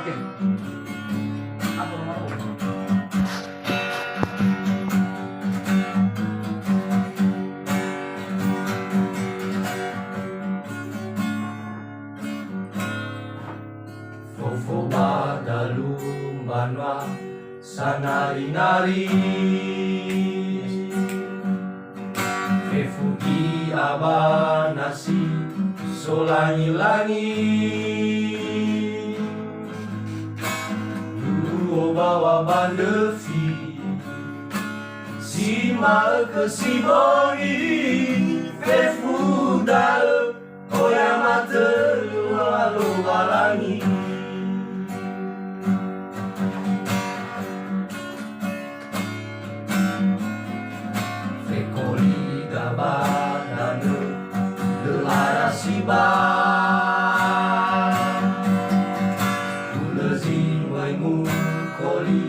Oke. Aku nomor aku. Fofoba dalu manwa sanari-nari Fefugi abanasi solangi-langi Dulu bawa bandefi Sima ke sibongi Fefu dal Oyamate Lalu balangi Fekoli gabadanu Delarasiba Ulezin waimu koli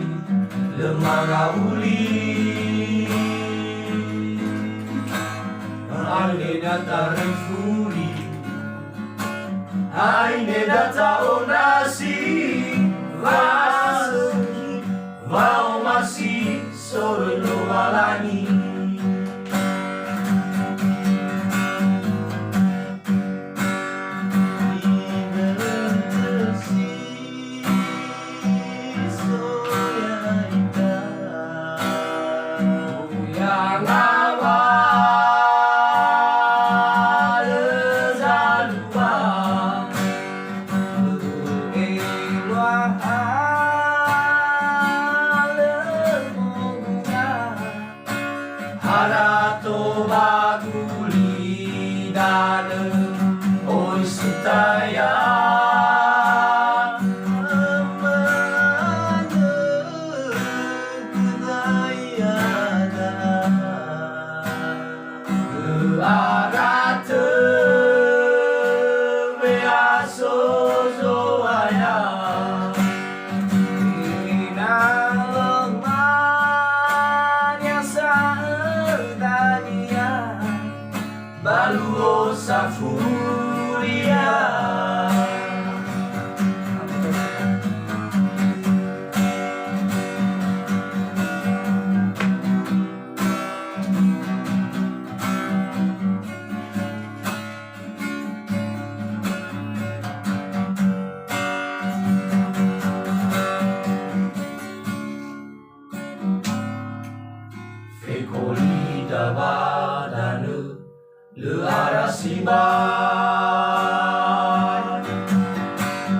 Lemanga uli Aine data refuri Aine data onasi Vaseki Vao masi Soro lo walani Harato baguli dane oi sutaya amane kunayana arate beaso zoaya Baluo Safuria Fekoli dabadanu Le arasiba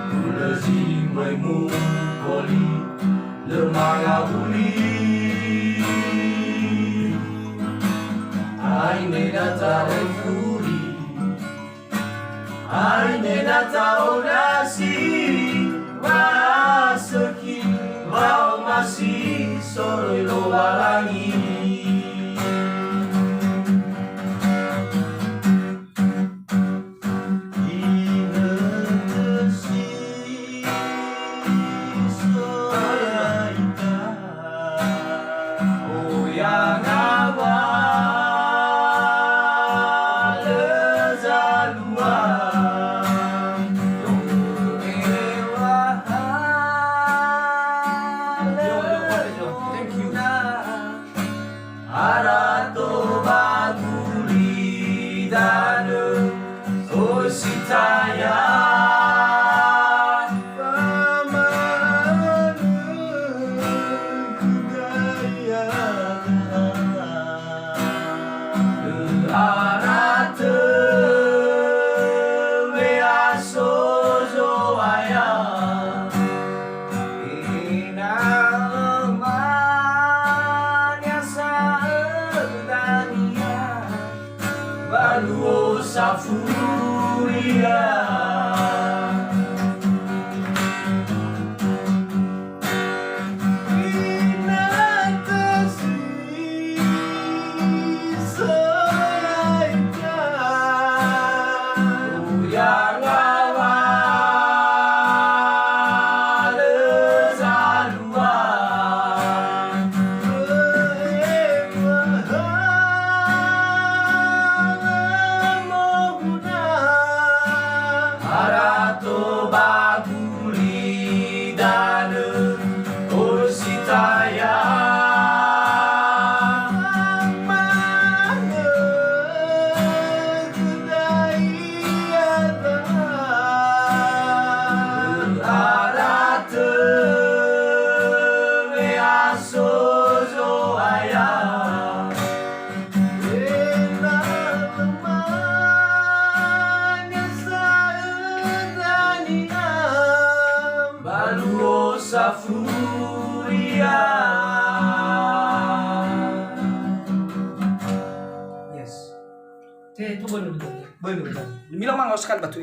Ulezi maimu koli Le manga uli Aine data refuri Aine data onasi Vaseki Vao masi Soro lo walangi Rosa Furia. Yes. Itu baru. Bilang mah nggak sekali batu